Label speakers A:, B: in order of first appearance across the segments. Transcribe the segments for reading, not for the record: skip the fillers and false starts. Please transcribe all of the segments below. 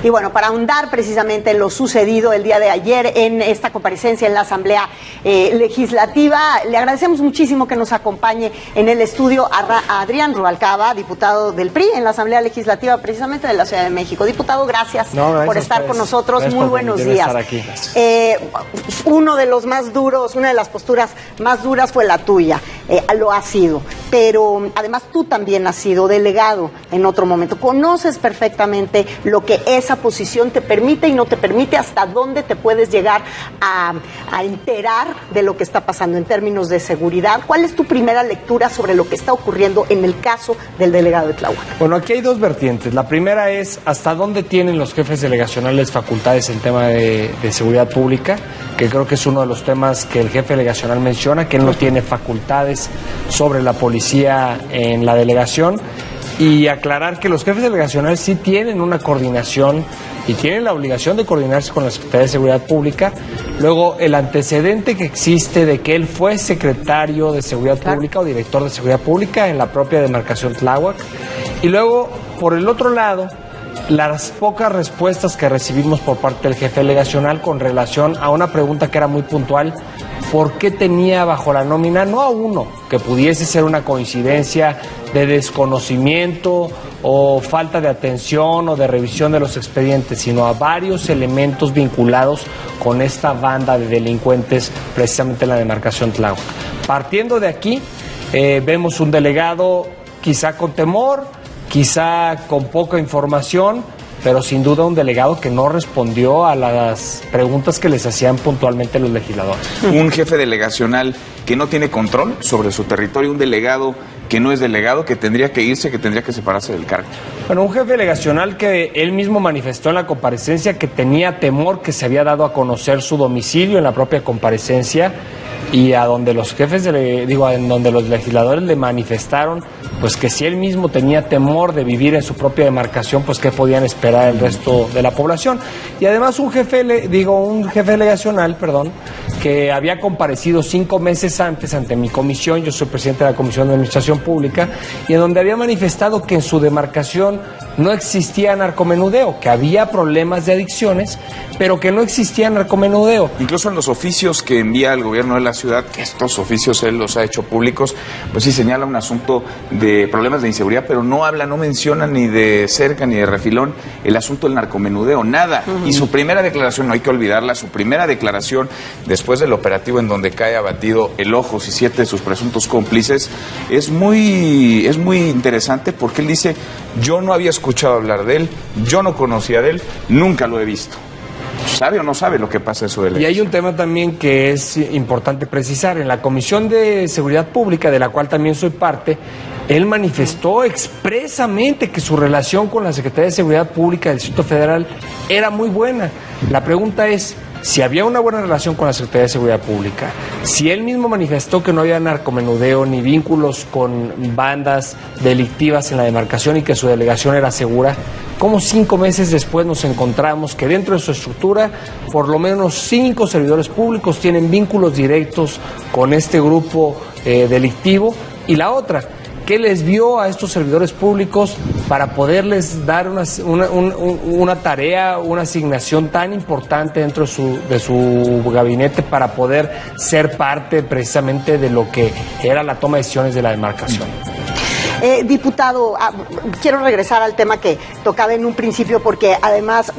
A: Y bueno, para ahondar precisamente en lo sucedido el día de ayer en esta comparecencia en la Asamblea Legislativa, le agradecemos muchísimo que nos acompañe en el estudio a Adrián Rubalcaba, diputado del PRI en la Asamblea Legislativa precisamente de la Ciudad de México. Diputado, gracias por estar con nosotros.
B: Gracias.
A: Muy buenos días. Uno de los más duros, una de las posturas más duras fue la tuya, lo ha sido, pero además tú también has sido delegado en otro momento. Conoces perfectamente lo que esa posición te permite y no te permite, hasta dónde te puedes llegar a enterar de lo que está pasando en términos de seguridad. ¿Cuál es tu primera lectura sobre lo que está ocurriendo en el caso del delegado de Tláhuac?
B: Bueno, aquí hay dos vertientes. La primera es hasta dónde tienen los jefes delegacionales facultades en tema de seguridad pública, que creo que es uno de los temas que el jefe delegacional menciona, que él no tiene facultades sobre la policía en la delegación, y aclarar que los jefes delegacionales sí tienen una coordinación y tienen la obligación de coordinarse con la Secretaría de Seguridad Pública. Luego, el antecedente que existe de que él fue secretario de Seguridad Pública o director de Seguridad Pública en la propia demarcación Tláhuac. Y luego, por el otro lado, las pocas respuestas que recibimos por parte del jefe delegacional con relación a una pregunta que era muy puntual: ¿por qué tenía bajo la nómina, no a uno, que pudiese ser una coincidencia de desconocimiento o falta de atención o de revisión de los expedientes, sino a varios elementos vinculados con esta banda de delincuentes precisamente en la demarcación Tláhuac? Partiendo de aquí, vemos un delegado quizá con temor, quizá con poca información, pero sin duda un delegado que no respondió a las preguntas que les hacían puntualmente los legisladores.
C: Un jefe delegacional que no tiene control sobre su territorio, un delegado que no es delegado, que tendría que irse, que tendría que separarse del cargo.
B: Bueno, un jefe delegacional que él mismo manifestó en la comparecencia que tenía temor, que se había dado a conocer su domicilio en la propia comparecencia, y a donde los jefes, en donde los legisladores le manifestaron pues que si él mismo tenía temor de vivir en su propia demarcación, pues qué podían esperar el resto de la población. Y además un jefe delegacional, que había comparecido 5 meses antes ante mi comisión, yo soy presidente de la Comisión de Administración Pública, y en donde había manifestado que en su demarcación no existía narcomenudeo, que había problemas de adicciones, pero que no existía narcomenudeo.
C: Incluso en los oficios que envía el gobierno de la ciudad, que estos oficios él los ha hecho públicos, pues sí señala un asunto de problemas de inseguridad, pero no menciona ni de cerca ni de refilón el asunto del narcomenudeo, nada. Y su primera declaración, no hay que olvidarla, su primera declaración después del operativo en donde cae abatido el Ojos y 7 de sus presuntos cómplices, es muy interesante, porque él dice: yo no había escuchado hablar de él, yo no conocía de él, nunca lo he visto. ¿Sabe o no sabe lo que pasa en su delegación?
B: Y hay un tema también que es importante precisar. En la Comisión de Seguridad Pública, de la cual también soy parte, él manifestó expresamente que su relación con la Secretaría de Seguridad Pública del Distrito Federal era muy buena. La pregunta es si había una buena relación con la Secretaría de Seguridad Pública, si él mismo manifestó que no había narcomenudeo ni vínculos con bandas delictivas en la demarcación y que su delegación era segura, ¿cómo 5 meses después nos encontramos que dentro de su estructura por lo menos 5 servidores públicos tienen vínculos directos con este grupo delictivo? Y la otra, ¿qué les vio a estos servidores públicos para poderles dar una tarea, una asignación tan importante dentro de su gabinete para poder ser parte precisamente de lo que era la toma de decisiones de la demarcación?
A: Diputado, quiero regresar al tema que tocaba en un principio, porque además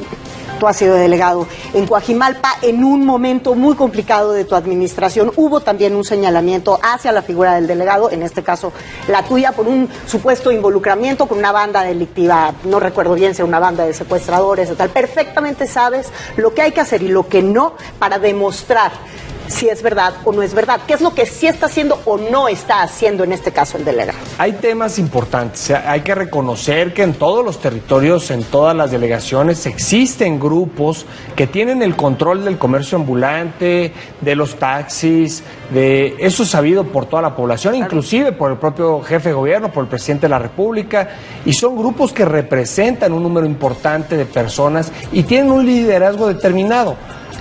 A: tú has sido delegado en Coajimalpa en un momento muy complicado de tu administración. Hubo también un señalamiento hacia la figura del delegado, en este caso la tuya, por un supuesto involucramiento con una banda delictiva, no recuerdo bien si era una banda de secuestradores o tal. Perfectamente sabes lo que hay que hacer y lo que no para demostrar si es verdad o no es verdad. ¿Qué es lo que sí está haciendo o no está haciendo en este caso el delegado?
B: Hay temas importantes. Hay que reconocer que en todos los territorios, en todas las delegaciones, existen grupos que tienen el control del comercio ambulante, de los taxis, de eso es sabido por toda la población, inclusive por el propio jefe de gobierno, por el presidente de la República, y son grupos que representan un número importante de personas y tienen un liderazgo determinado.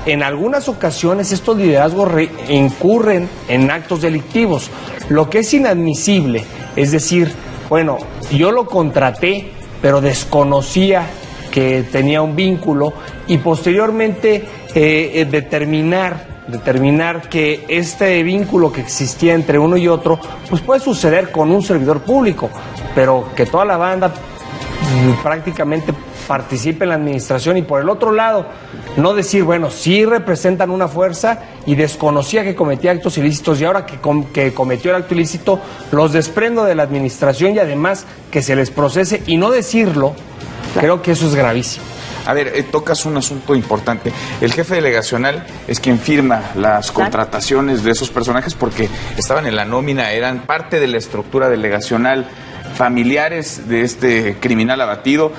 B: En algunas ocasiones estos liderazgos incurren en actos delictivos, lo que es inadmisible. Es decir, bueno, yo lo contraté, pero desconocía que tenía un vínculo y posteriormente determinar que este vínculo que existía entre uno y otro, pues puede suceder con un servidor público, pero que toda la banda prácticamente participe en la administración y por el otro lado no decir, bueno, sí representan una fuerza y desconocía que cometía actos ilícitos y ahora que cometió el acto ilícito los desprendo de la administración y además que se les procese y no decirlo, creo que eso es gravísimo.
C: A ver, tocas un asunto importante. El jefe delegacional es quien firma las contrataciones de esos personajes porque estaban en la nómina, eran parte de la estructura delegacional, familiares de este criminal abatido,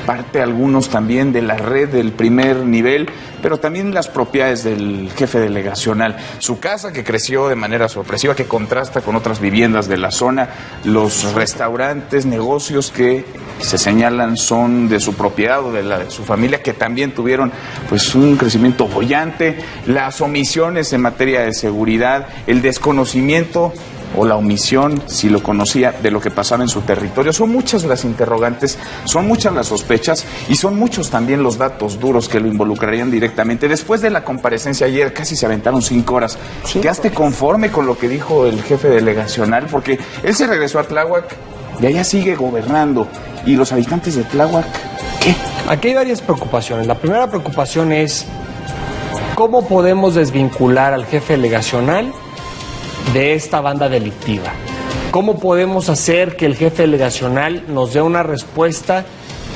C: parte algunos también de la red del primer nivel, pero también las propiedades del jefe delegacional. Su casa, que creció de manera sorpresiva, que contrasta con otras viviendas de la zona, los restaurantes, negocios que se señalan son de su propiedad o de la de su familia, que también tuvieron pues un crecimiento boyante, las omisiones en materia de seguridad, el desconocimiento o la omisión, si lo conocía, de lo que pasaba en su territorio. Son muchas las interrogantes, son muchas las sospechas y son muchos también los datos duros que lo involucrarían directamente. Después de la comparecencia ayer, casi se aventaron 5 horas. ¿Quedaste conforme con lo que dijo el jefe delegacional? Porque él se regresó a Tláhuac y allá sigue gobernando. ¿Y los habitantes de Tláhuac qué?
B: Aquí hay varias preocupaciones. La primera preocupación es cómo podemos desvincular al jefe delegacional de esta banda delictiva. ¿Cómo podemos hacer que el jefe delegacional nos dé una respuesta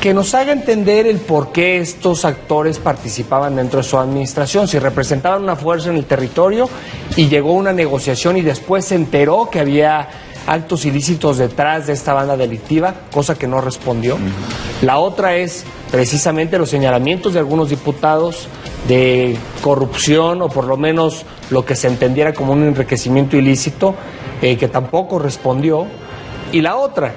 B: que nos haga entender el por qué estos actores participaban dentro de su administración? Si representaban una fuerza en el territorio y llegó una negociación y después se enteró que había actos ilícitos detrás de esta banda delictiva, cosa que no respondió. La otra es precisamente los señalamientos de algunos diputados de corrupción o por lo menos lo que se entendiera como un enriquecimiento ilícito, que tampoco respondió. Y la otra,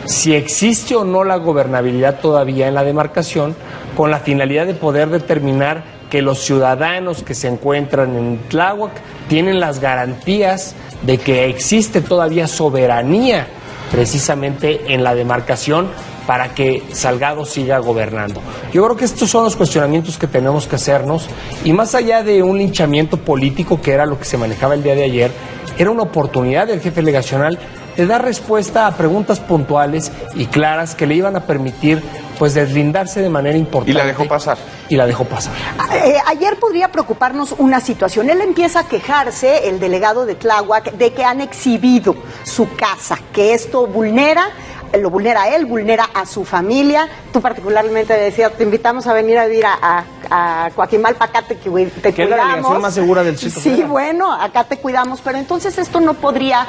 B: si existe o no la gobernabilidad todavía en la demarcación, con la finalidad de poder determinar que los ciudadanos que se encuentran en Tláhuac tienen las garantías de que existe todavía soberanía precisamente en la demarcación para que Salgado siga gobernando. Yo creo que estos son los cuestionamientos que tenemos que hacernos y más allá de un linchamiento político que era lo que se manejaba el día de ayer, era una oportunidad del jefe delegacional de dar respuesta a preguntas puntuales y claras que le iban a permitir pues deslindarse de manera importante.
C: ¿Y la dejó pasar?
B: Y la dejó pasar.
A: Ayer podría preocuparnos una situación. Él empieza a quejarse, el delegado de Tláhuac, de que han exhibido su casa, que esto lo vulnera a él, vulnera a su familia. Tú particularmente decías, te invitamos a venir a vivir a Coajimalpa, acá te cuidamos.
B: Que es la delegación más segura del Distrito Federal.
A: Sí, bueno, acá te cuidamos, pero entonces esto no podría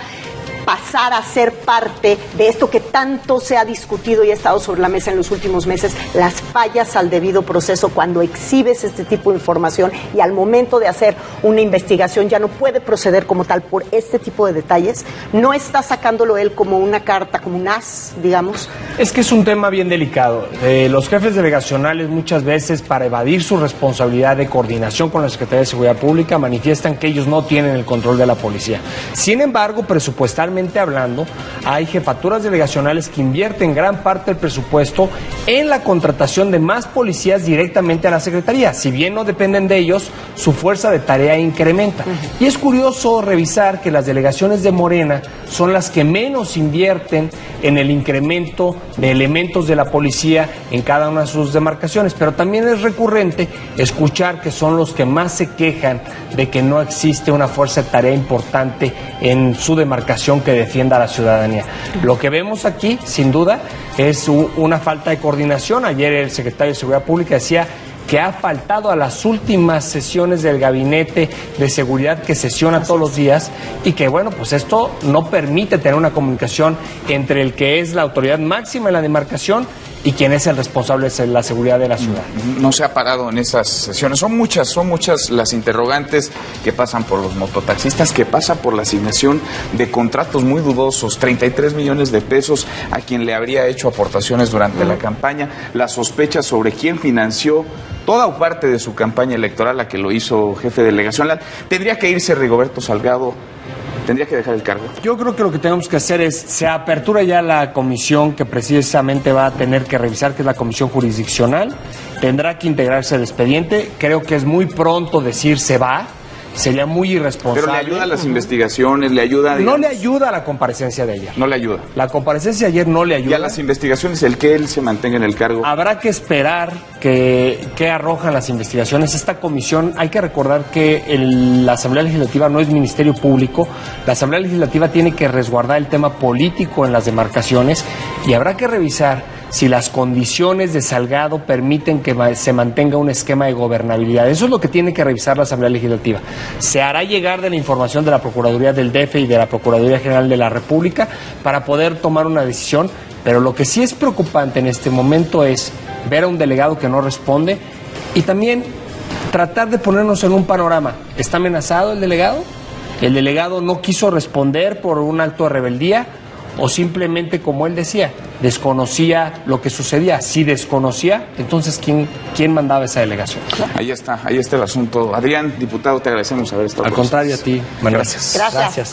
A: pasar a ser parte de esto que tanto se ha discutido y ha estado sobre la mesa en los últimos meses, las fallas al debido proceso cuando exhibes este tipo de información y al momento de hacer una investigación ya no puede proceder como tal por este tipo de detalles. No está sacándolo él como una carta, como un as, digamos.
B: Es que es un tema bien delicado. Los jefes delegacionales muchas veces, para evadir su responsabilidad de coordinación con la Secretaría de Seguridad Pública, manifiestan que ellos no tienen el control de la policía. Sin embargo, presupuestalmente hablando, hay jefaturas delegacionales que invierten gran parte del presupuesto en la contratación de más policías directamente a la Secretaría. Si bien no dependen de ellos, su fuerza de tarea incrementa. Y es curioso revisar que las delegaciones de Morena son las que menos invierten en el incremento de elementos de la policía en cada una de sus demarcaciones, pero también es recurrente escuchar que son los que más se quejan de que no existe una fuerza de tarea importante en su demarcación que defienda a la ciudadanía. Lo que vemos aquí, sin duda, es una falta de coordinación. Ayer el secretario de Seguridad Pública decía que ha faltado a las últimas sesiones del Gabinete de Seguridad que sesiona todos los días y que, bueno, pues esto no permite tener una comunicación entre el que es la autoridad máxima en la demarcación y quien es el responsable de la seguridad de la ciudad.
C: No se ha parado en esas sesiones. Son muchas las interrogantes que pasan por los mototaxistas, que pasan por la asignación de contratos muy dudosos, 33 millones de pesos a quien le habría hecho aportaciones durante la campaña, las sospechas sobre quién financió toda o parte de su campaña electoral, la que lo hizo jefe de delegación. Tendría que irse Rigoberto Salgado ¿Tendría que dejar el cargo?
B: Yo creo que lo que tenemos que hacer es, se apertura ya la comisión que precisamente va a tener que revisar, que es la comisión jurisdiccional, tendrá que integrarse el expediente, creo que es muy pronto decir se va, sería muy irresponsable.
C: Pero le ayuda a las investigaciones, le ayuda...
B: No le ayuda a la comparecencia de ayer.
C: No le ayuda.
B: La comparecencia de ayer no le ayuda.
C: Y a las investigaciones, el que él se mantenga en el cargo.
B: Habrá que esperar que arrojan las investigaciones. Esta comisión, hay que recordar que la Asamblea Legislativa no es Ministerio Público. La Asamblea Legislativa tiene que resguardar el tema político en las demarcaciones y habrá que revisar si las condiciones de Salgado permiten que se mantenga un esquema de gobernabilidad. Eso es lo que tiene que revisar la Asamblea Legislativa. Se hará llegar de la información de la Procuraduría del DF y de la Procuraduría General de la República para poder tomar una decisión, pero lo que sí es preocupante en este momento es ver a un delegado que no responde y también tratar de ponernos en un panorama. ¿Está amenazado el delegado? ¿El delegado no quiso responder por un acto de rebeldía? ¿O simplemente, como él decía, desconocía lo que sucedía? Si desconocía, entonces ¿quién mandaba esa delegación?
C: Ahí está el asunto. Adrián, diputado, te agradecemos haber estado
B: Al
C: con
B: contrario,
C: nosotros.
B: a ti, Manuel.
C: Gracias.
A: Gracias.